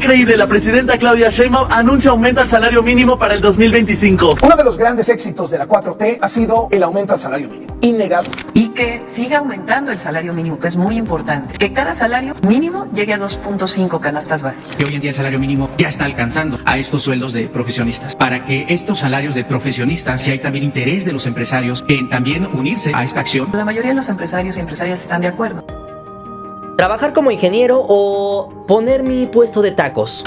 increíble! La presidenta Claudia Sheinbaum anuncia aumento al salario mínimo para el 2025. Uno de los grandes éxitos de la 4T ha sido el aumento al salario mínimo. Innegable. Y que siga aumentando el salario mínimo, que es muy importante. Que cada salario mínimo llegue a 2.5 canastas básicas. Que hoy en día el salario mínimo ya está alcanzando a estos sueldos de profesionistas. Para que estos salarios de profesionistas, si hay también interés de los empresarios en también unirse a esta acción. La mayoría de los empresarios y empresarias están de acuerdo. ¿Trabajar como ingeniero o poner mi puesto de tacos?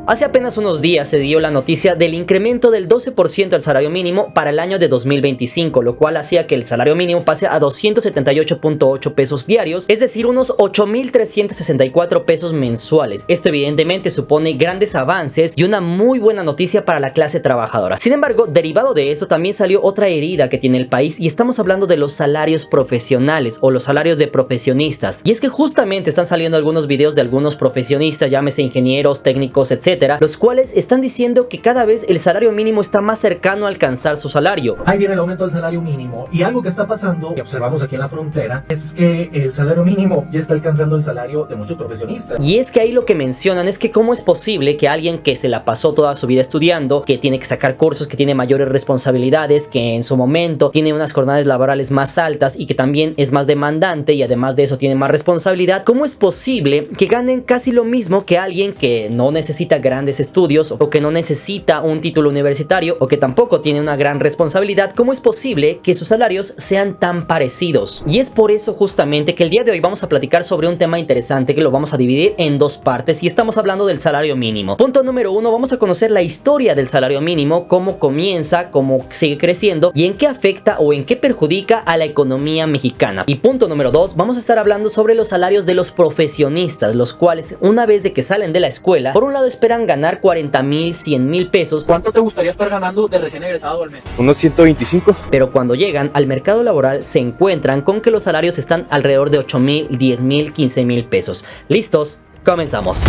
Hace apenas unos días se dio la noticia del incremento del 12% del salario mínimo para el año de 2025, lo cual hacía que el salario mínimo pase a 278.8 pesos diarios, es decir, unos 8.364 pesos mensuales. Esto evidentemente supone grandes avances y una muy buena noticia para la clase trabajadora. Sin embargo, derivado de esto también salió otra herida que tiene el país y estamos hablando de los salarios profesionales o los salarios de profesionistas. Y es que justamente están saliendo algunos videos de algunos profesionistas, llámese ingenieros, técnicos, etc., los cuales están diciendo que cada vez el salario mínimo está más cercano a alcanzar su salario. Ahí viene el aumento del salario mínimo y algo que está pasando, que observamos aquí en la frontera, es que el salario mínimo ya está alcanzando el salario de muchos profesionistas. Y es que ahí lo que mencionan es que cómo es posible que alguien que se la pasó toda su vida estudiando, que tiene que sacar cursos, que tiene mayores responsabilidades, que en su momento tiene unas jornadas laborales más altas y que también es más demandante y además de eso tiene más responsabilidad, ¿cómo es posible que ganen casi lo mismo que alguien que no necesita grandes estudios o que no necesita un título universitario o que tampoco tiene una gran responsabilidad? ¿Cómo es posible que sus salarios sean tan parecidos? Y es por eso justamente que el día de hoy vamos a platicar sobre un tema interesante que lo vamos a dividir en dos partes y estamos hablando del salario mínimo. Punto número uno, vamos a conocer la historia del salario mínimo, cómo comienza, cómo sigue creciendo y en qué afecta o en qué perjudica a la economía mexicana. Y punto número dos, vamos a estar hablando sobre los salarios de los profesionistas, los cuales una vez de que salen de la escuela, por un lado esperan ganar 40,000, 100,000 pesos. ¿Cuánto te gustaría estar ganando de recién egresado al mes? Unos 125. Pero cuando llegan al mercado laboral se encuentran con que los salarios están alrededor de 8,000, 10,000, 15,000 pesos. ¿Listos? Comenzamos.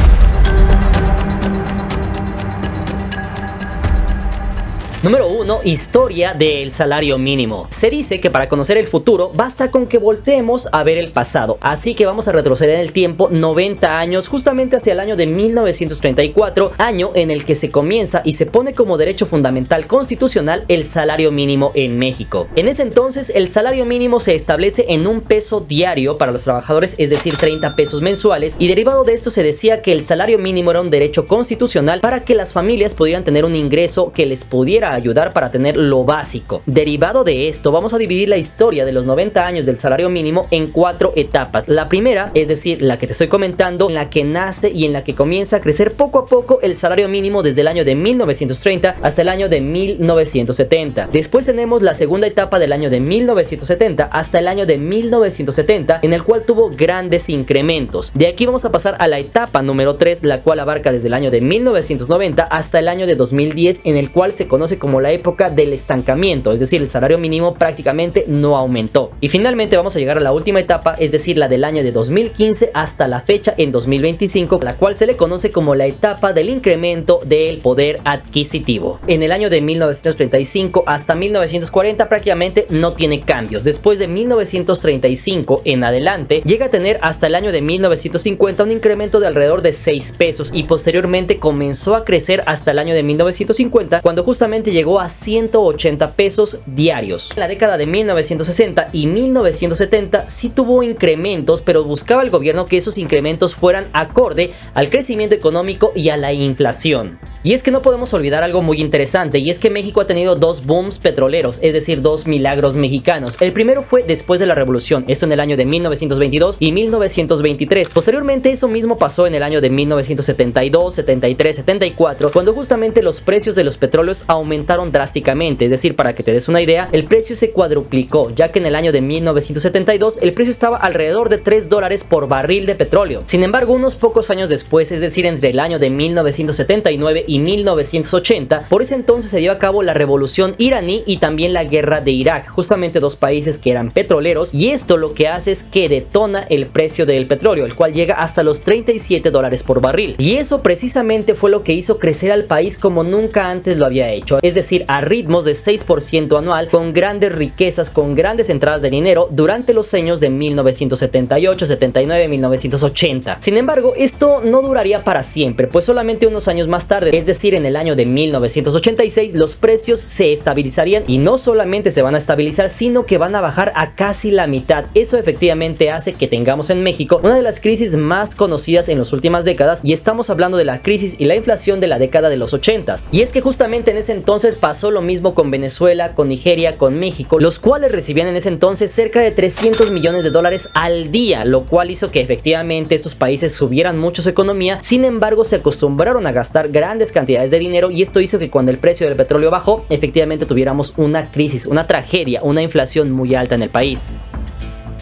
Número 1. Historia del salario mínimo. Se dice que para conocer el futuro basta con que volteemos a ver el pasado. Así que vamos a retroceder en el tiempo 90 años, justamente hacia el año de 1934, año en el que se comienza y se pone como derecho fundamental constitucional el salario mínimo en México. En ese entonces el salario mínimo se establece en un peso diario para los trabajadores, es decir, 30 pesos mensuales, y derivado de esto se decía que el salario mínimo era un derecho constitucional para que las familias pudieran tener un ingreso que les pudiera ayudar para tener lo básico. Derivado de esto, vamos a dividir la historia de los 90 años del salario mínimo en 4 etapas. La primera, es decir, la que te estoy comentando, en la que nace y en la que comienza a crecer poco a poco el salario mínimo desde el año de 1930 hasta el año de 1970. Después tenemos la segunda etapa del año de 1970 hasta el año de 1970, en el cual tuvo grandes incrementos. De aquí vamos a pasar a la etapa número 3, la cual abarca desde el año de 1990 hasta el año de 2010, en el cual se conoce como la época del estancamiento, es decir, el salario mínimo prácticamente no aumentó. Y finalmente vamos a llegar a la última etapa, es decir, la del año de 2015 hasta la fecha en 2025, la cual se le conoce como la etapa del incremento del poder adquisitivo. En el año de 1935 hasta 1940 prácticamente no tiene cambios. Después de 1935 en adelante llega a tener hasta el año de 1950 un incremento de alrededor de 6 pesos y posteriormente comenzó a crecer hasta el año de 1950, cuando justamente llegó a 180 pesos diarios. En la década de 1960 y 1970 sí tuvo incrementos, pero buscaba el gobierno que esos incrementos fueran acorde al crecimiento económico y a la inflación. Y es que no podemos olvidar algo muy interesante, y es que México ha tenido dos booms petroleros, es decir, dos milagros mexicanos. El primero fue después de la revolución, esto en el año de 1922 y 1923. Posteriormente eso mismo pasó en el año de 1972, 73, 74, cuando justamente los precios de los petróleos aumentaron drásticamente. Es decir, para que te des una idea, el precio se cuadruplicó, ya que en el año de 1972 el precio estaba alrededor de $3 por barril de petróleo. Sin embargo, unos pocos años después, es decir, entre el año de 1979 y 1980, por ese entonces se dio a cabo la revolución iraní y también la guerra de Irak, justamente dos países que eran petroleros, y esto lo que hace es que detona el precio del petróleo, el cual llega hasta los $37 por barril. Y eso precisamente fue lo que hizo crecer al país como nunca antes lo había hecho. es decir, a ritmos de 6% anual, con grandes riquezas, con grandes entradas de dinero durante los años de 1978, 79, 1980. Sin embargo, esto no duraría para siempre, pues solamente unos años más tarde, es decir, en el año de 1986, los precios se estabilizarían y no solamente se van a estabilizar, sino que van a bajar a casi la mitad. Eso efectivamente hace que tengamos en México una de las crisis más conocidas en las últimas décadas, y estamos hablando de la crisis y la inflación de la década de los 80s. Y es que justamente en ese entonces pasó lo mismo con Venezuela, con Nigeria, con México, los cuales recibían en ese entonces cerca de 300 millones de dólares al día, lo cual hizo que efectivamente estos países subieran mucho su economía. Sin embargo, se acostumbraron a gastar grandes cantidades de dinero, y esto hizo que cuando el precio del petróleo bajó, efectivamente tuviéramos una crisis, una tragedia, una inflación muy alta en el país.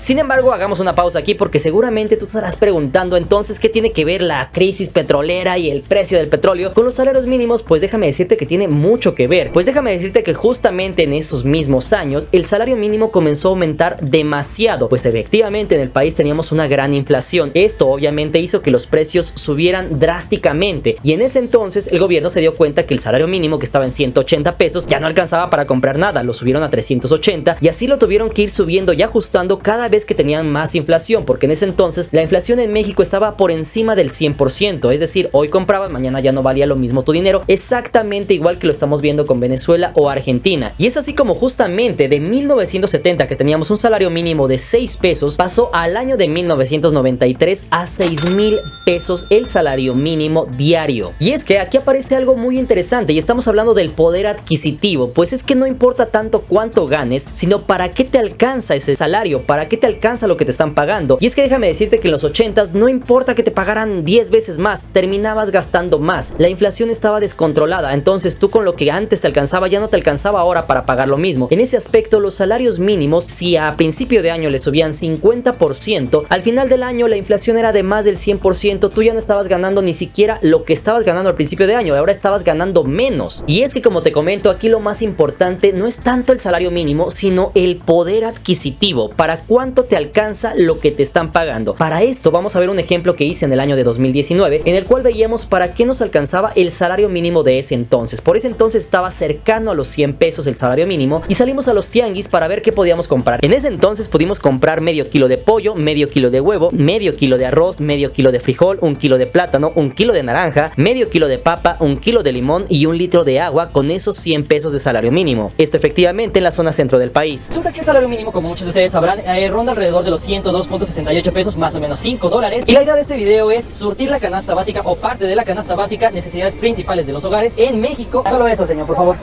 Sin embargo, hagamos una pausa aquí porque seguramente tú te estarás preguntando entonces qué tiene que ver la crisis petrolera y el precio del petróleo con los salarios mínimos. Pues déjame decirte que tiene mucho que ver. Pues déjame decirte que justamente en esos mismos años el salario mínimo comenzó a aumentar demasiado, pues efectivamente en el país teníamos una gran inflación. Esto obviamente hizo que los precios subieran drásticamente, y en ese entonces el gobierno se dio cuenta que el salario mínimo, que estaba en 180 pesos, ya no alcanzaba para comprar nada. Lo subieron a 380 y así lo tuvieron que ir subiendo y ajustando cada vez que tenían más inflación, porque en ese entonces la inflación en México estaba por encima del 100%, es decir, hoy comprabas, mañana ya no valía lo mismo tu dinero, exactamente igual que lo estamos viendo con Venezuela o Argentina. Y es así como justamente de 1970, que teníamos un salario mínimo de 6 pesos, pasó al año de 1993 a 6,000 pesos el salario mínimo diario. Y es que aquí aparece algo muy interesante, y estamos hablando del poder adquisitivo. Pues es que no importa tanto cuánto ganes, sino para qué te alcanza ese salario, para qué te alcanza lo que te están pagando. Y es que déjame decirte que en los 80s no importa que te pagaran 10 veces más, terminabas gastando más. La inflación estaba descontrolada, entonces tú con lo que antes te alcanzaba ya no te alcanzaba ahora para pagar lo mismo. En ese aspecto, los salarios mínimos, si a principio de año le subían 50%, al final del año la inflación era de más del 100%, tú ya no estabas ganando ni siquiera lo que estabas ganando al principio de año, ahora estabas ganando menos. Y es que, como te comento, aquí lo más importante no es tanto el salario mínimo, sino el poder adquisitivo. ¿Para cuánto te alcanza lo que te están pagando? Para esto vamos a ver un ejemplo que hice en el año de 2019, en el cual veíamos para qué nos alcanzaba el salario mínimo de ese entonces. Por ese entonces estaba cercano a los 100 pesos el salario mínimo, y salimos a los tianguis para ver qué podíamos comprar. En ese entonces pudimos comprar medio kilo de pollo, medio kilo de huevo, medio kilo de arroz, medio kilo de frijol, 1 kilo de plátano, 1 kilo de naranja, medio kilo de papa, 1 kilo de limón y 1 litro de agua, con esos 100 pesos de salario mínimo. Esto efectivamente en la zona centro del país. Resulta que el salario mínimo, como muchos de ustedes sabrán, ronda alrededor de los 102.68 pesos, más o menos 5 dólares. Y la idea de este video es surtir la canasta básica o parte de la canasta básica, necesidades principales de los hogares en México. Solo eso, señor, por favor.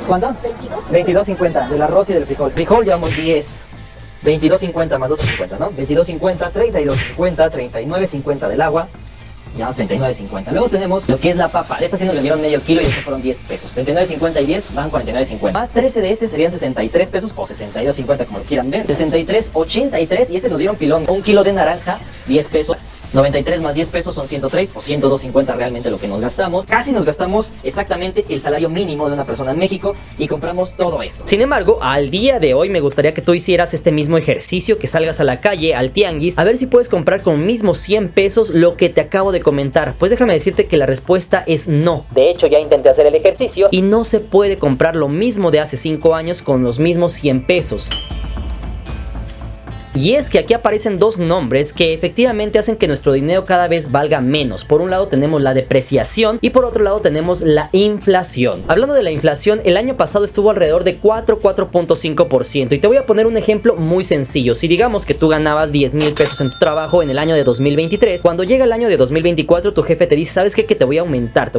¿Cuánto? 22.50 del arroz y del frijol. Frijol llevamos 10. 22.50 más 12.50, ¿no? 22.50, 32.50, 39.50 del agua. Ya 39.50. Luego tenemos lo que es la papa. De esta sí nos vendieron medio kilo y estos fueron 10 pesos. 39.50 y 10 van 49.50. Más 13 de este serían 63 pesos o 62.50, como lo quieran ver. 63.83 y este nos dieron pilón. 1 kilo de naranja, 10 pesos. 93 más 10 pesos son 103 o 102.50 realmente lo que nos gastamos. Casi nos gastamos exactamente el salario mínimo de una persona en México y compramos todo esto. Sin embargo, al día de hoy me gustaría que tú hicieras este mismo ejercicio, que salgas a la calle, al tianguis, a ver si puedes comprar con mismos 100 pesos lo que te acabo de comentar. Pues déjame decirte que la respuesta es no. De hecho, ya intenté hacer el ejercicio y no se puede comprar lo mismo de hace 5 años con los mismos 100 pesos. Y es que aquí aparecen dos nombres que efectivamente hacen que nuestro dinero cada vez valga menos. Por un lado tenemos la depreciación y por otro lado tenemos la inflación. Hablando de la inflación, el año pasado estuvo alrededor de 4.5%. Y te voy a poner un ejemplo muy sencillo. Si digamos que tú ganabas 10,000 pesos en tu trabajo en el año de 2023, cuando llega el año de 2024 tu jefe te dice, ¿sabes qué? Que te voy a aumentar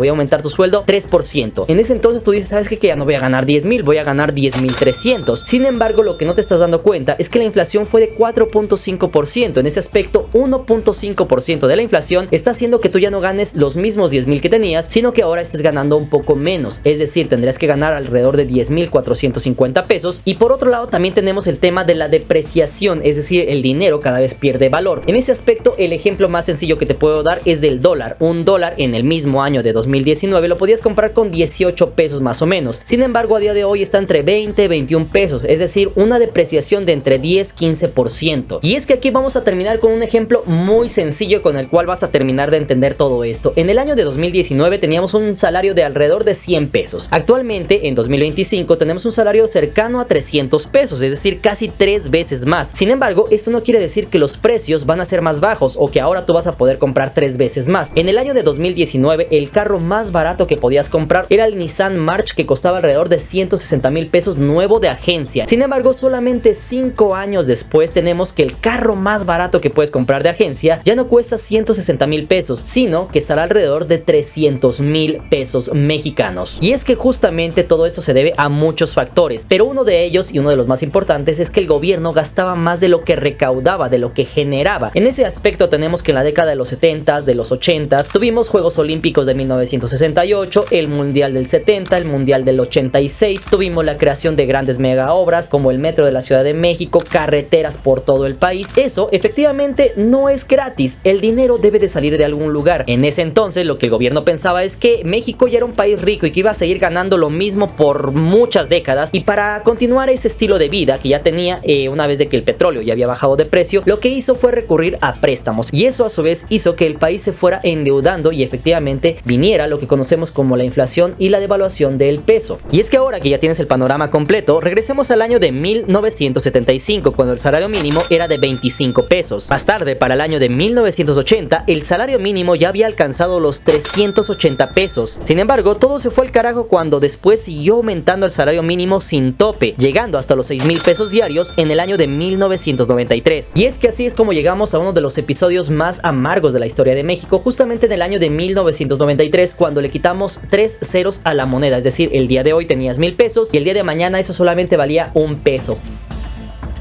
tu sueldo 3%. En ese entonces tú dices, ¿sabes qué? Que ya no voy a ganar 10,000, voy a ganar 10,300. Sin embargo, lo que no te estás dando cuenta es que la inflación fue de 4.5%. En ese aspecto, 1.5% de la inflación está haciendo que tú ya no ganes los mismos 10,000 que tenías, sino que ahora estés ganando un poco menos. Es decir, tendrías que ganar alrededor de 10,450 pesos. Y por otro lado también tenemos el tema de la depreciación, es decir, el dinero cada vez pierde valor. En ese aspecto, el ejemplo más sencillo que te puedo dar es del dólar. Un dólar en el mismo año de 2019 lo podías comprar con 18 pesos más o menos. Sin embargo, a día de hoy está entre 20 y 21 pesos, es decir, una depreciación de entre 10-15%. 10%. Y es que aquí vamos a terminar con un ejemplo muy sencillo con el cual vas a terminar de entender todo esto. En el año de 2019 teníamos un salario de alrededor de 100 pesos. Actualmente, en 2025, tenemos un salario cercano a 300 pesos, es decir, casi 3 veces más. Sin embargo, esto no quiere decir que los precios van a ser más bajos o que ahora tú vas a poder comprar 3 veces más. En el año de 2019, el carro más barato que podías comprar era el Nissan March, que costaba alrededor de 160,000 pesos nuevo de agencia. Sin embargo, solamente 5 años después tenemos que el carro más barato que puedes comprar de agencia ya no cuesta 160,000 pesos, sino que estará alrededor de 300,000 pesos mexicanos. Y es que justamente todo esto se debe a muchos factores, pero uno de ellos y uno de los más importantes es que el gobierno gastaba más de lo que recaudaba, de lo que generaba. En ese aspecto tenemos que en la década de los 70s, de los 80s, tuvimos Juegos Olímpicos de 1968, el Mundial del 70, el Mundial del 86, tuvimos la creación de grandes mega obras como el Metro de la Ciudad de México, carreteras por todo el país. Eso efectivamente no es gratis, el dinero debe de salir de algún lugar. En ese entonces lo que el gobierno pensaba es que México ya era un país rico y que iba a seguir ganando lo mismo por muchas décadas, y para continuar ese estilo de vida que ya tenía una vez de que el petróleo ya había bajado de precio, lo que hizo fue recurrir a préstamos, y eso a su vez hizo que el país se fuera endeudando y efectivamente viniera lo que conocemos como la inflación y la devaluación del peso. Y es que ahora que ya tienes el panorama completo, regresemos al año de 1975, cuando el salario mínimo era de 25 pesos. Más tarde, para el año de 1980, el salario mínimo ya había alcanzado los 380 pesos. Sin embargo, todo se fue al carajo cuando después siguió aumentando el salario mínimo sin tope, llegando hasta los 6,000 pesos diarios en el año de 1993. Y es que así es como llegamos a uno de los episodios más amargos de la historia de México, justamente en el año de 1993, cuando le quitamos 3 ceros a la moneda, es decir, el día de hoy tenías 1,000 pesos y el día de mañana eso solamente valía 1 peso.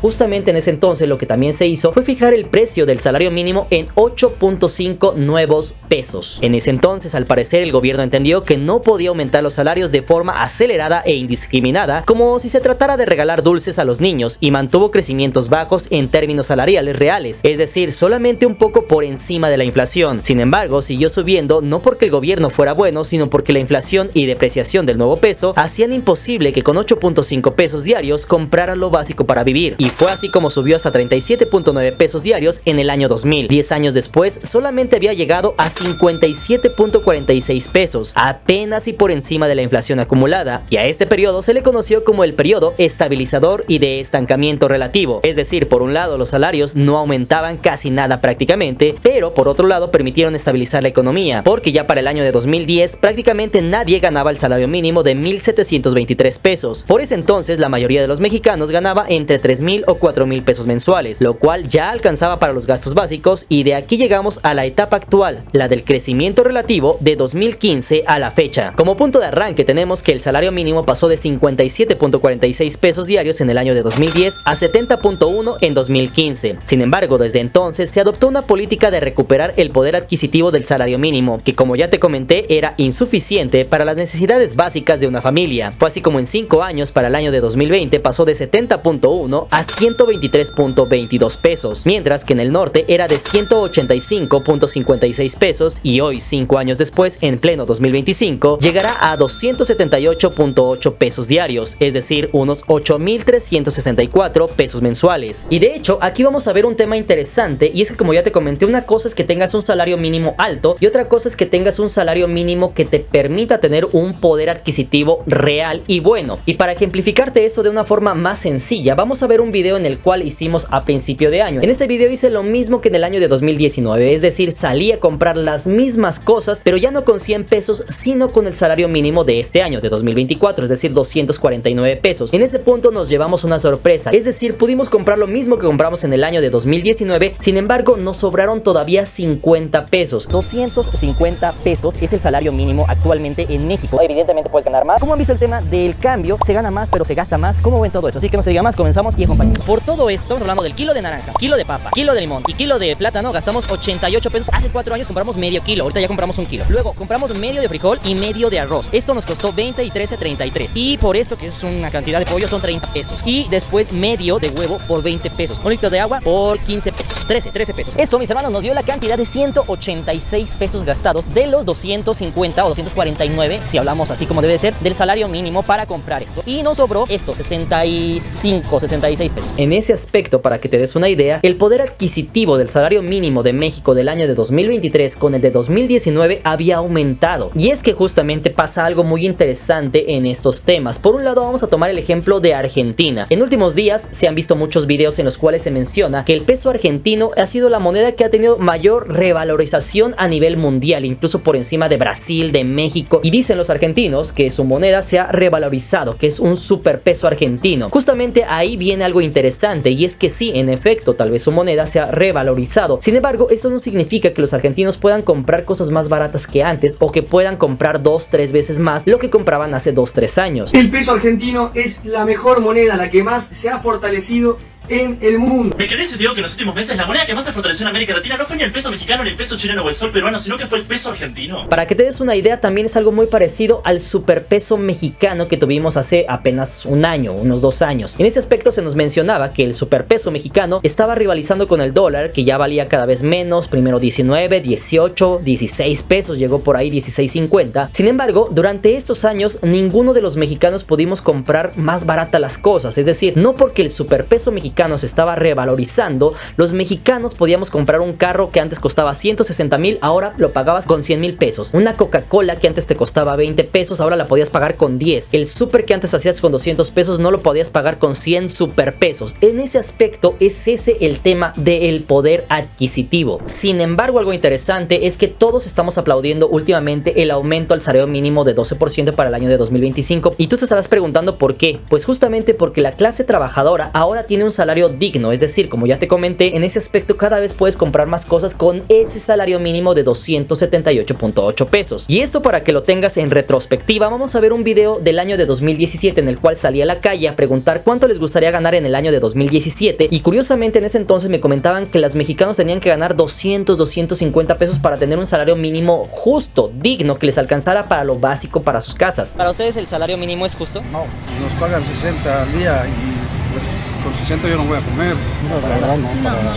Justamente en ese entonces lo que también se hizo fue fijar el precio del salario mínimo en 8.5 nuevos pesos. En ese entonces, al parecer, el gobierno entendió que no podía aumentar los salarios de forma acelerada e indiscriminada, como si se tratara de regalar dulces a los niños, y mantuvo crecimientos bajos en términos salariales reales, es decir, solamente un poco por encima de la inflación. Sin embargo, siguió subiendo no porque el gobierno fuera bueno, sino porque la inflación y depreciación del nuevo peso hacían imposible que con 8.5 pesos diarios comprara lo básico para vivir. Y fue así como subió hasta 37.9 pesos diarios en el año 2000. 10 años después, solamente había llegado a 57.46 pesos, apenas y por encima de la inflación acumulada. Y a este periodo se le conoció como el periodo estabilizador y de estancamiento relativo. Es decir, por un lado los salarios no aumentaban casi nada prácticamente, pero por otro lado permitieron estabilizar la economía, porque ya para el año de 2010 prácticamente nadie ganaba el salario mínimo de 1,723 pesos. Por ese entonces la mayoría de los mexicanos ganaba entre 3,000 o 4,000 pesos mensuales, lo cual ya alcanzaba para los gastos básicos, y de aquí llegamos a la etapa actual, la del crecimiento relativo de 2015 a la fecha. Como punto de arranque tenemos que el salario mínimo pasó de 57.46 pesos diarios en el año de 2010 a 70.1 en 2015. Sin embargo, desde entonces se adoptó una política de recuperar el poder adquisitivo del salario mínimo, que como ya te comenté era insuficiente para las necesidades básicas de una familia. Fue así como en 5 años, para el año de 2020, pasó de 70.1 a 123.22 pesos, mientras que en el norte era de 185.56 pesos, y hoy, 5 años después, en pleno 2025, llegará a 278.8 pesos diarios, es decir, unos 8,364 pesos mensuales. Y de hecho, aquí vamos a ver un tema interesante, y es que, como ya te comenté, una cosa es que tengas un salario mínimo alto y otra cosa es que tengas un salario mínimo que te permita tener un poder adquisitivo real y bueno. Y para ejemplificarte esto de una forma más sencilla, vamos a ver un video en el cual hicimos a principio de año. En este video hice lo mismo que en el año de 2019, es decir, salí a comprar las mismas cosas, pero ya no con 100 pesos, sino con el salario mínimo de este año, de 2024, es decir, 249 pesos. En ese punto nos llevamos una sorpresa, es decir, pudimos comprar lo mismo que compramos en el año de 2019, sin embargo, nos sobraron todavía 50 pesos. 250 pesos es el salario mínimo actualmente en México. Evidentemente puedes ganar más. ¿Cómo han visto el tema del cambio? Se gana más, pero se gasta más. ¿Cómo ven todo eso? Así que no se diga más, comenzamos y acompañamos. Por todo esto, estamos hablando del kilo de naranja, kilo de papa, kilo de limón y kilo de plátano. Gastamos 88 pesos. Hace 4 años compramos medio kilo, ahorita ya compramos 1 kilo. Luego compramos medio de frijol y medio de arroz. Esto nos costó 20 y 13, 33. Y por esto, que es una cantidad de pollo, son 30 pesos. Y después medio de huevo por 20 pesos. 1 litro de agua por 15 pesos. 13 pesos. Esto, mis hermanos, nos dio la cantidad de 186 pesos gastados de los 250 o 249, si hablamos así como debe ser, del salario mínimo para comprar esto. Y nos sobró esto, 66 pesos. En ese aspecto, para que te des una idea, el poder adquisitivo del salario mínimo de México del año de 2023 con el de 2019 había aumentado. Y es que justamente pasa algo muy interesante en estos temas. Por un lado, vamos a tomar el ejemplo de Argentina. En últimos días se han visto muchos videos en los cuales se menciona que el peso argentino ha sido la moneda que ha tenido mayor revalorización a nivel mundial, incluso por encima de Brasil, de México. Y dicen los argentinos que su moneda se ha revalorizado, que es un superpeso argentino. Justamente ahí viene algo interesante, y es que sí, en efecto, tal vez su moneda se ha revalorizado. Sin embargo, eso no significa que los argentinos puedan comprar cosas más baratas que antes, o que puedan comprar 2-3 veces más lo que compraban hace 2-3 años. El peso argentino es la mejor moneda, la que más se ha fortalecido en el mundo. ¿Me crees, digo, que en los últimos meses la moneda que más se fortaleció en América Latina no fue ni el peso mexicano, ni el peso chileno o el sol peruano, sino que fue el peso argentino? Para que te des una idea, también es algo muy parecido al superpeso mexicano que tuvimos hace apenas un año, unos 2 años. En ese aspecto se nos mencionaba que el superpeso mexicano estaba rivalizando con el dólar, que ya valía cada vez menos, primero 19, 18, 16 pesos, llegó por ahí 16.50. Sin embargo, durante estos años, ninguno de los mexicanos pudimos comprar más barata las cosas, es decir, no porque el superpeso mexicano se estaba revalorizando, los mexicanos podíamos comprar un carro que antes costaba 160,000, ahora lo pagabas con 100,000 pesos. Una Coca-Cola que antes te costaba 20 pesos, ahora la podías pagar con 10. El súper que antes hacías con 200 pesos, no lo podías pagar con 100 super pesos. En ese aspecto es ese el tema del poder adquisitivo. Sin embargo, algo interesante es que todos estamos aplaudiendo últimamente el aumento al salario mínimo de 12% para el año de 2025. Y tú te estarás preguntando por qué. Pues justamente porque la clase trabajadora ahora tiene un salario digno, es decir, como ya te comenté, en ese aspecto cada vez puedes comprar más cosas con ese salario mínimo de 278.8 pesos. Y esto, para que lo tengas en retrospectiva, vamos a ver un video del año de 2017 en el cual salí a la calle a preguntar cuánto les gustaría ganar en el año de 2017, y curiosamente en ese entonces me comentaban que los mexicanos tenían que ganar 250 pesos para tener un salario mínimo justo, digno, que les alcanzara para lo básico para sus casas. ¿Para ustedes el salario mínimo es justo? No, nos pagan 60 al día y pues, con 60 yo no voy a comer. No, para nada, no, para nada.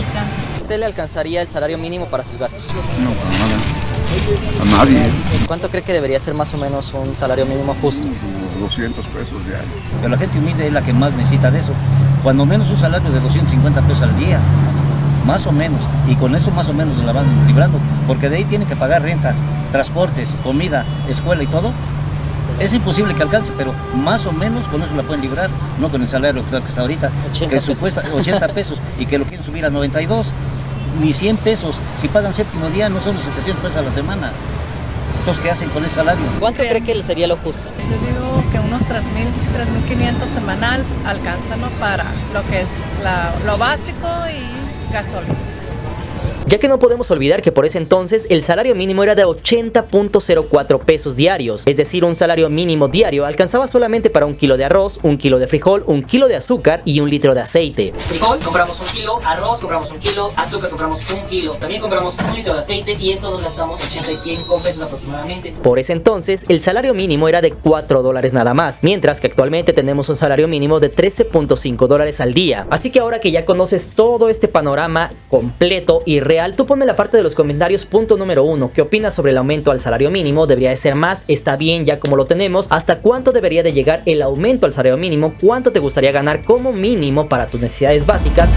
¿Usted le alcanzaría el salario mínimo para sus gastos? No, para nada. A nadie. ¿Cuánto cree que debería ser más o menos un salario mínimo justo? 200 pesos diarios. Pero la gente humilde es la que más necesita de eso. Cuando menos un salario de 250 pesos al día, más o menos. Y con eso más o menos la van librando. Porque de ahí tienen que pagar renta, transportes, comida, escuela y todo. Es imposible que alcance, pero más o menos con eso la pueden librar, no con el salario que está ahorita, que supuesta 80 pesos y que lo quieren subir a 92, ni 100 pesos. Si pagan séptimo día no son los 700 pesos a la semana. Entonces, ¿qué hacen con el salario? ¿Cuánto cree que sería lo justo? Yo digo que unos 3.500 semanal alcanzan, ¿no?, para lo que es lo básico y gasolina. Ya que no podemos olvidar que por ese entonces el salario mínimo era de 80.04 pesos diarios, es decir, un salario mínimo diario alcanzaba solamente para 1 kilo de arroz, 1 kilo de frijol, 1 kilo de azúcar y 1 litro de aceite. Frijol compramos 1 kilo, arroz compramos 1 kilo, azúcar compramos 1 kilo, también compramos 1 litro de aceite y esto nos gastamos 85 pesos aproximadamente. Por ese entonces el salario mínimo era de $4 nada más, mientras que actualmente tenemos un salario mínimo de $13.5 al día. Así que ahora que ya conoces todo este panorama completo y real, tú ponme en la parte de los comentarios punto número 1, ¿qué opinas sobre el aumento al salario mínimo? ¿Debería de ser más? ¿Está bien ya como lo tenemos? ¿Hasta cuánto debería de llegar el aumento al salario mínimo? ¿Cuánto te gustaría ganar como mínimo para tus necesidades básicas?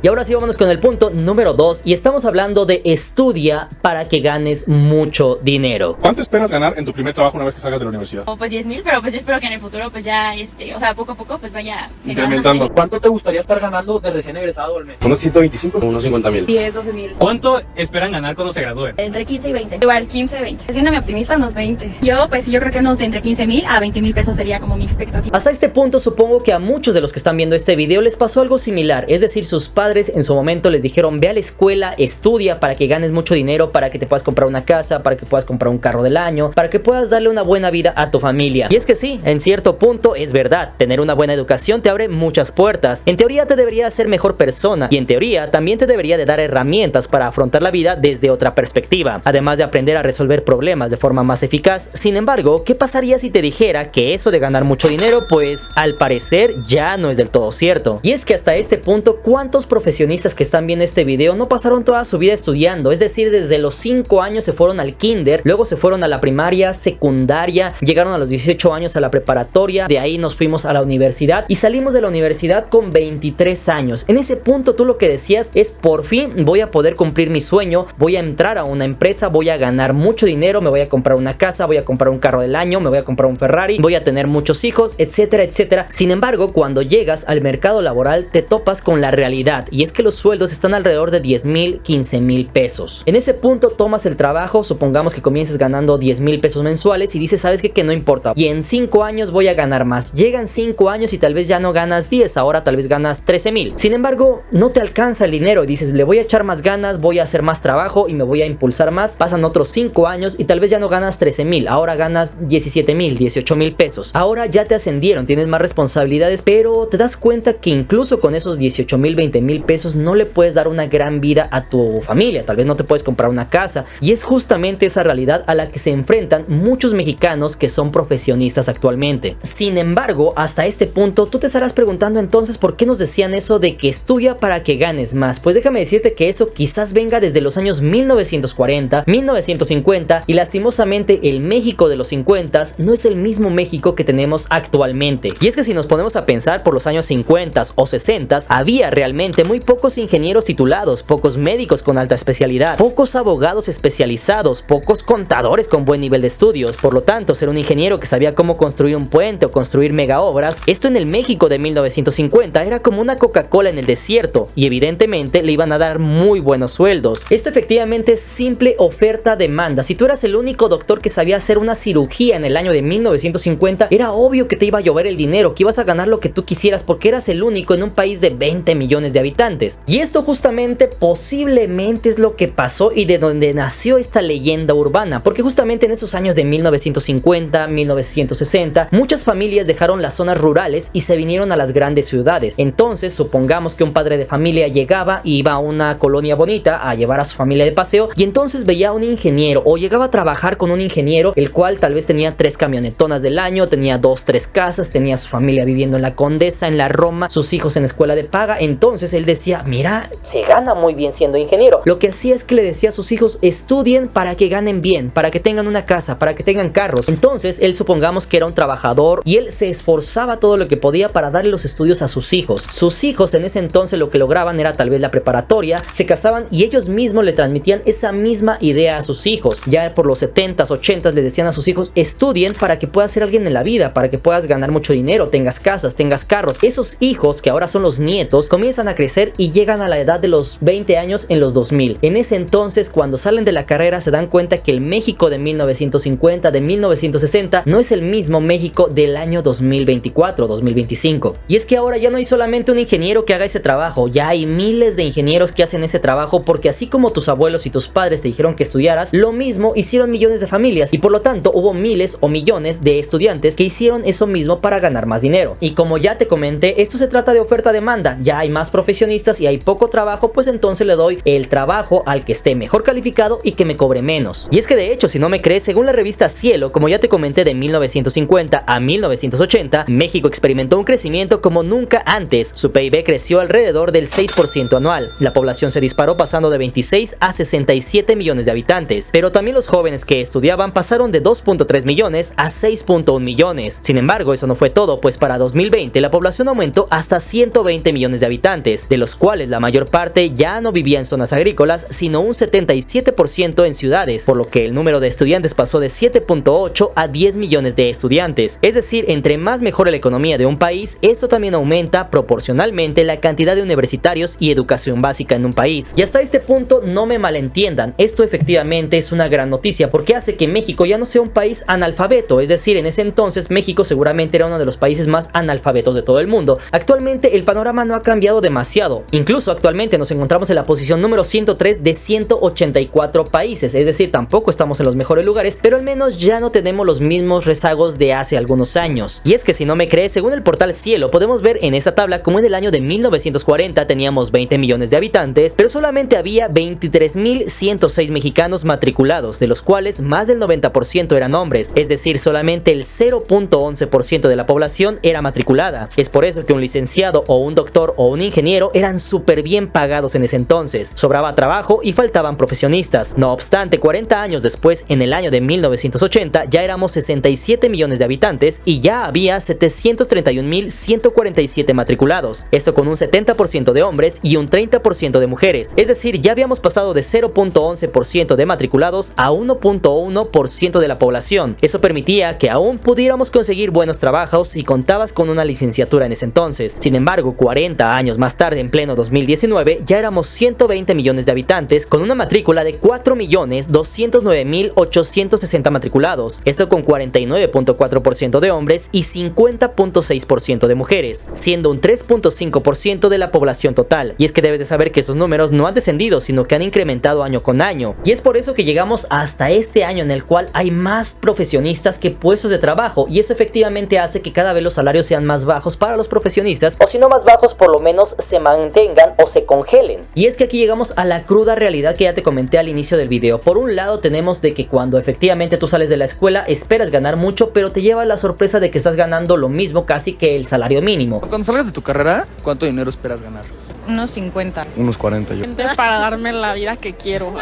Y ahora sí, vámonos con el punto número 2, y estamos hablando de estudia para que ganes mucho dinero. ¿Cuánto esperas ganar en tu primer trabajo una vez que salgas de la universidad? Pues 10,000, pero pues yo espero que en el futuro pues ya, o sea, poco a poco pues vaya incrementando. ¿Cuánto te gustaría estar ganando de recién egresado al mes? Unos 125, unos 50,000. 10, 12,000. ¿Cuánto esperan ganar cuando se gradúen? Entre 15 y 20. Igual, 15, 20. Haciéndome optimista, unos 20. Yo, pues yo creo que unos entre 15,000 a 20,000 pesos sería como mi expectativa. Hasta este punto supongo que a muchos de los que están viendo este video les pasó algo similar, es decir, sus padres en su momento les dijeron: ve a la escuela, estudia para que ganes mucho dinero, para que te puedas comprar una casa, para que puedas comprar un carro del año, para que puedas darle una buena vida a tu familia. Y es que sí, en cierto punto es verdad, tener una buena educación te abre muchas puertas. En teoría te debería hacer mejor persona, y en teoría también te debería de dar herramientas para afrontar la vida desde otra perspectiva, además de aprender a resolver problemas de forma más eficaz. Sin embargo, ¿qué pasaría si te dijera que eso de ganar mucho dinero, pues al parecer ya no es del todo cierto? Y es que hasta este punto, ¿cuántos profesionales profesionistas que están viendo este video no pasaron toda su vida estudiando, es decir, desde los 5 años se fueron al kinder, luego se fueron a la primaria, secundaria, llegaron a los 18 años a la preparatoria, de ahí nos fuimos a la universidad y salimos de la universidad con 23 años. En ese punto tú lo que decías es: por fin voy a poder cumplir mi sueño, voy a entrar a una empresa, voy a ganar mucho dinero, me voy a comprar una casa, voy a comprar un carro del año, me voy a comprar un Ferrari, voy a tener muchos hijos, etcétera, etcétera. Sin embargo, cuando llegas al mercado laboral te topas con la realidad, y es que los sueldos están alrededor de 10,000, 15,000 pesos. En ese punto tomas el trabajo, supongamos que comiences ganando 10,000 pesos mensuales y dices: ¿sabes qué? Que no importa, y en 5 años voy a ganar más. Llegan 5 años y tal vez ya no ganas 10, ahora tal vez ganas 13,000. Sin embargo, no te alcanza el dinero y dices: le voy a echar más ganas, voy a hacer más trabajo y me voy a impulsar más. Pasan otros 5 años y tal vez ya no ganas 13,000, ahora ganas 17,000, 18,000 pesos. Ahora ya te ascendieron, tienes más responsabilidades, pero te das cuenta que incluso con esos 18,000, 20,000 pesos no le puedes dar una gran vida a tu familia, tal vez no te puedes comprar una casa, y es justamente esa realidad a la que se enfrentan muchos mexicanos que son profesionistas actualmente. Sin embargo, hasta este punto tú te estarás preguntando entonces por qué nos decían eso de que estudia para que ganes más. Pues déjame decirte que eso quizás venga desde los años 1940, 1950, y lastimosamente el México de los 50 no es el mismo México que tenemos actualmente. Y es que si nos ponemos a pensar, por los años 50 o 60 había realmente muy pocos ingenieros titulados, pocos médicos con alta especialidad, pocos abogados especializados, pocos contadores con buen nivel de estudios. Por lo tanto, ser un ingeniero que sabía cómo construir un puente o construir mega obras, esto en el México de 1950 era como una Coca-Cola en el desierto, y evidentemente le iban a dar muy buenos sueldos. Esto efectivamente es simple oferta-demanda. Si tú eras el único doctor que sabía hacer una cirugía en el año de 1950, era obvio que te iba a llover el dinero, que ibas a ganar lo que tú quisieras porque eras el único en un país de 20 millones de habitantes. Y esto justamente posiblemente es lo que pasó y de donde nació esta leyenda urbana, porque justamente en esos años de 1950, 1960, muchas familias dejaron las zonas rurales y se vinieron a las grandes ciudades. Entonces, supongamos que un padre de familia llegaba y iba a una colonia bonita a llevar a su familia de paseo, y entonces veía a un ingeniero o llegaba a trabajar con un ingeniero, el cual tal vez tenía 3 camionetonas del año, tenía 2, 3 casas, tenía su familia viviendo en la Condesa, en la Roma, sus hijos en escuela de paga. Entonces él decía: mira, se gana muy bien siendo ingeniero. Lo que hacía es que le decía a sus hijos: estudien para que ganen bien, para que tengan una casa, para que tengan carros. Entonces él, supongamos que era un trabajador, y él se esforzaba todo lo que podía para darle los estudios a sus hijos. Sus hijos en ese entonces lo que lograban era tal vez la preparatoria, se casaban y ellos mismos le transmitían esa misma idea a sus hijos. Ya por los 70s, 80s le decían a sus hijos: estudien para que puedas ser alguien en la vida, para que puedas ganar mucho dinero, tengas casas, tengas carros. Esos hijos, que ahora son los nietos, comienzan a crecer y llegan a la edad de los 20 años en los 2000. En ese entonces, cuando salen de la carrera, se dan cuenta que el México de 1950, de 1960, no es el mismo México del año 2024, 2025. Y es que ahora ya no hay solamente un ingeniero que haga ese trabajo, ya hay miles de ingenieros que hacen ese trabajo, porque así como tus abuelos y tus padres te dijeron que estudiaras, lo mismo hicieron millones de familias, y por lo tanto hubo miles o millones de estudiantes que hicieron eso mismo para ganar más dinero. Y como ya te comenté, esto se trata de oferta-demanda. Ya hay más profesionistas y hay poco trabajo, pues entonces le doy el trabajo al que esté mejor calificado y que me cobre menos. Y es que de hecho, si no me crees, según la revista Cielo, como ya te comenté, de 1950 a 1980, México experimentó un crecimiento como nunca antes. Su PIB creció alrededor del 6% anual. La población se disparó, pasando de 26 a 67 millones de habitantes. Pero también los jóvenes que estudiaban pasaron de 2.3 millones a 6.1 millones. Sin embargo, eso no fue todo, pues para 2020 la población aumentó hasta 120 millones de habitantes, de los cuales la mayor parte ya no vivía en zonas agrícolas, sino un 77% en ciudades, por lo que el número de estudiantes pasó de 7.8 a 10 millones de estudiantes. Es decir, entre más mejore la economía de un país, esto también aumenta proporcionalmente la cantidad de universitarios y educación básica en un país. Y hasta este punto no me malentiendan, esto efectivamente es una gran noticia, porque hace que México ya no sea un país analfabeto. Es decir, en ese entonces México seguramente era uno de los países más analfabetos de todo el mundo. Actualmente el panorama no ha cambiado demasiado. Incluso actualmente nos encontramos en la posición número 103 de 184 países, es decir, tampoco estamos en los mejores lugares, pero al menos ya no tenemos los mismos rezagos de hace algunos años. Y es que si no me crees, según el portal Cielo, podemos ver en esta tabla como en el año de 1940 teníamos 20 millones de habitantes, pero solamente había 23.106 mexicanos matriculados, de los cuales más del 90% eran hombres, es decir, solamente el 0.11% de la población era matriculada. Es por eso que un licenciado o un doctor o un ingeniero dinero eran súper bien pagados en ese entonces, sobraba trabajo y faltaban profesionistas. No obstante, 40 años después, en el año de 1980, ya éramos 67 millones de habitantes y ya había 731.147 matriculados. Esto con un 70% de hombres y un 30% de mujeres. Es decir, ya habíamos pasado de 0.11% de matriculados a 1.1% de la población. Eso permitía que aún pudiéramos conseguir buenos trabajos si contabas con una licenciatura en ese entonces. Sin embargo, 40 años más tarde, en pleno 2019, ya éramos 120 millones de habitantes con una matrícula de 4.209.860 matriculados. Esto con 49.4% de hombres y 50.6% de mujeres, siendo un 3.5% de la población total. Y es que debes de saber que esos números no han descendido, sino que han incrementado año con año. Y es por eso que llegamos hasta este año en el cual hay más profesionistas que puestos de trabajo, y eso efectivamente hace que cada vez los salarios sean más bajos para los profesionistas, o si no más bajos, por lo menos se mantengan o se congelen. Y es que aquí llegamos a la cruda realidad que ya te comenté al inicio del video. Por un lado tenemos de que cuando efectivamente tú sales de la escuela esperas ganar mucho, pero te lleva la sorpresa de que estás ganando lo mismo casi que el salario mínimo. Cuando salgas de tu carrera, ¿cuánto dinero esperas ganar? Unos 50. Unos 40 yo. Para darme la vida que quiero.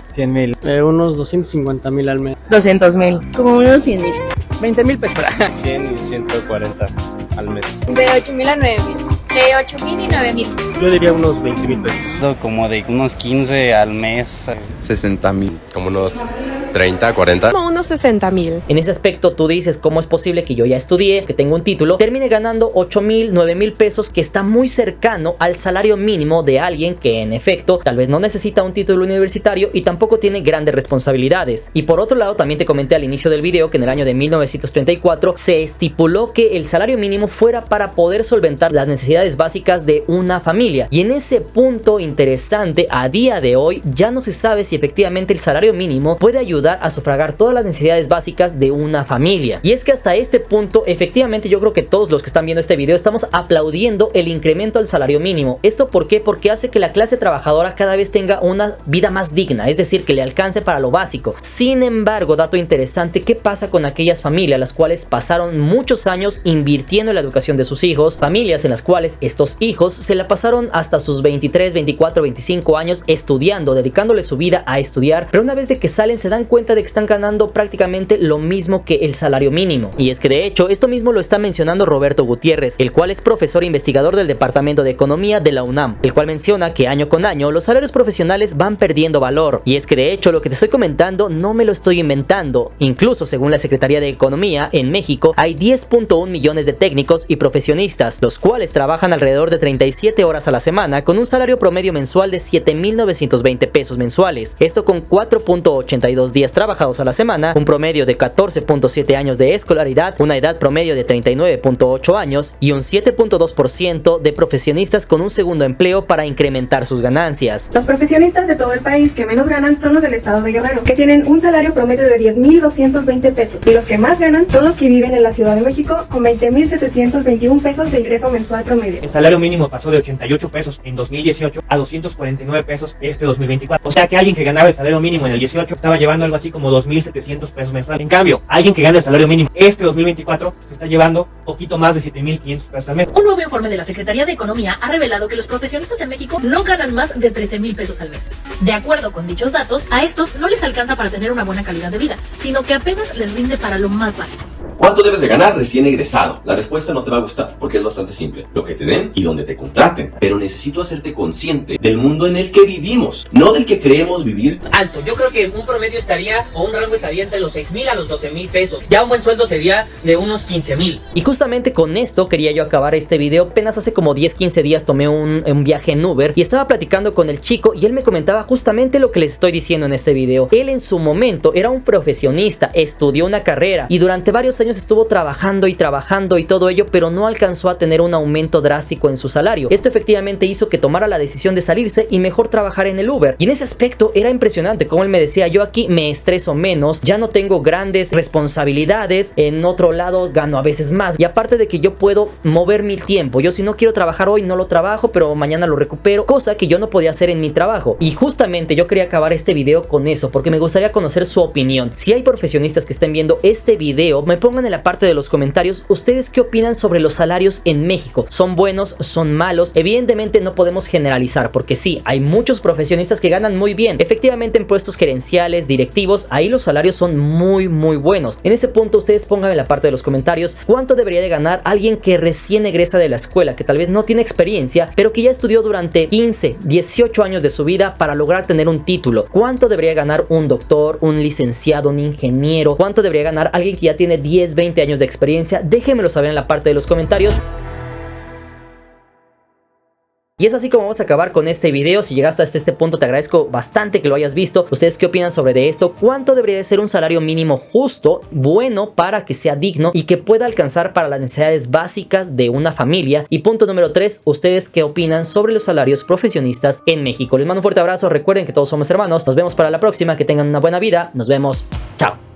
100,000. Unos 250,000 al mes. 200,000. Como unos 100,000. 20,000 pesos. 100 y 140 al mes. De 8,000 a 9,000. De 8,000 y 9,000. Yo diría unos 20,000 pesos. Como de unos 15 al mes. 60,000. Como unos 30, 40. Como unos 60,000. En ese aspecto tú dices, ¿cómo es posible que yo ya estudié, que tengo un título, termine ganando 8,000, 9,000 pesos, que está muy cercano al salario mínimo de alguien que en efecto tal vez no necesita un título universitario y tampoco tiene grandes responsabilidades? Y por otro lado, también te comenté al inicio del video que en el año de 1934 se estipuló que el salario mínimo fuera para poder solventar las necesidades básicas de una familia. Y en ese punto interesante, a día de hoy ya no se sabe si efectivamente el salario mínimo puede ayudar a sufragar todas las necesidades básicas de una familia. Y es que hasta este punto, efectivamente, yo creo que todos los que están viendo este video estamos aplaudiendo el incremento al salario mínimo. ¿Esto por qué? Porque hace que la clase trabajadora cada vez tenga una vida más digna, es decir, que le alcance para lo básico. Sin embargo, dato interesante, ¿qué pasa con aquellas familias las cuales pasaron muchos años invirtiendo en la educación de sus hijos? Familias en las cuales estos hijos se la pasaron hasta sus 23, 24, 25 años estudiando, dedicándole su vida a estudiar, pero una vez de que salen se dan cuenta de que están ganando prácticamente lo mismo que el salario mínimo. Y es que de hecho esto mismo lo está mencionando Roberto Gutiérrez, el cual es profesor investigador del Departamento de Economía de la UNAM, el cual menciona que año con año los salarios profesionales van perdiendo valor. Y es que de hecho lo que te estoy comentando no me lo estoy inventando. Incluso según la Secretaría de Economía, en México hay 10.1 millones de técnicos y profesionistas, los cuales trabajan alrededor de 37 horas a la semana con un salario promedio mensual de 7,920 pesos mensuales. Esto con 4.82 días trabajados a la semana, un promedio de 14.7 años de escolaridad, una edad promedio de 39.8 años y un 7.2% de profesionistas con un segundo empleo para incrementar sus ganancias. Los profesionistas de todo el país que menos ganan son los del estado de Guerrero, que tienen un salario promedio de 10,220 pesos, y los que más ganan son los que viven en la Ciudad de México con 20,721 pesos de ingreso mensual promedio. El salario mínimo pasó de 88 pesos en 2018 a 249 pesos este 2024. O sea que alguien que ganaba el salario mínimo en el 18 estaba llevando algo así como 2,700 pesos mensuales. En cambio, alguien que gana el salario mínimo este 2024 se está llevando poquito más de 7,500 pesos al mes. Un nuevo informe de la Secretaría de Economía ha revelado que los profesionistas en México no ganan más de 13,000 pesos al mes. De acuerdo con dichos datos, a estos no les alcanza para tener una buena calidad de vida, sino que apenas les rinde para lo más básico. ¿Cuánto debes de ganar recién egresado? La respuesta no te va a gustar, porque es bastante simple. Lo que te den y donde te contraten. Pero necesito hacerte consciente del mundo en el que vivimos, no del que creemos vivir. Alto, yo creo que un promedio estaría, o un rango estaría entre los 6,000 a los 12,000 pesos. Ya un buen sueldo sería de unos 15,000. Y justamente con esto quería yo acabar este video. Apenas hace como 10-15 días tomé un viaje en Uber y estaba platicando con el chico y él me comentaba justamente lo que les estoy diciendo en este video. Él en su momento era un profesionista, estudió una carrera y durante varios años estuvo trabajando y todo ello, pero no alcanzó a tener un aumento drástico en su salario. Esto efectivamente hizo que tomara la decisión de salirse y mejor trabajar en el Uber. Y en ese aspecto era impresionante, como él me decía, yo aquí me estreso menos, ya no tengo grandes responsabilidades, en otro lado gano a veces más, y aparte de que yo puedo mover mi tiempo, yo si no quiero trabajar hoy no lo trabajo, pero mañana lo recupero, cosa que yo no podía hacer en mi trabajo. Y justamente yo quería acabar este video con eso, porque me gustaría conocer su opinión. Si hay profesionistas que estén viendo este video, me pongan pongan en la parte de los comentarios ustedes qué opinan sobre los salarios en México. ¿Son buenos? ¿Son malos? Evidentemente no podemos generalizar, porque sí, hay muchos profesionistas que ganan muy bien. Efectivamente, en puestos gerenciales, directivos, ahí los salarios son muy buenos. En ese punto ustedes pongan en la parte de los comentarios cuánto debería de ganar alguien que recién egresa de la escuela, que tal vez no tiene experiencia, pero que ya estudió durante 15, 18 años de su vida para lograr tener un título. ¿Cuánto debería ganar un doctor, un licenciado, un ingeniero? ¿Cuánto debería ganar alguien que ya tiene 10, 20 años de experiencia? Déjenmelo saber en la parte de los comentarios. Y es así como vamos a acabar con este video. Si llegaste hasta este punto, te agradezco bastante que lo hayas visto. ¿Ustedes qué opinan sobre esto? ¿Cuánto debería de ser un salario mínimo justo, bueno, para que sea digno y que pueda alcanzar para las necesidades básicas de una familia? Y punto número 3, ¿ustedes qué opinan sobre los salarios profesionistas en México? Les mando un fuerte abrazo. Recuerden que todos somos hermanos. Nos vemos para la próxima. Que tengan una buena vida. Nos vemos. Chao.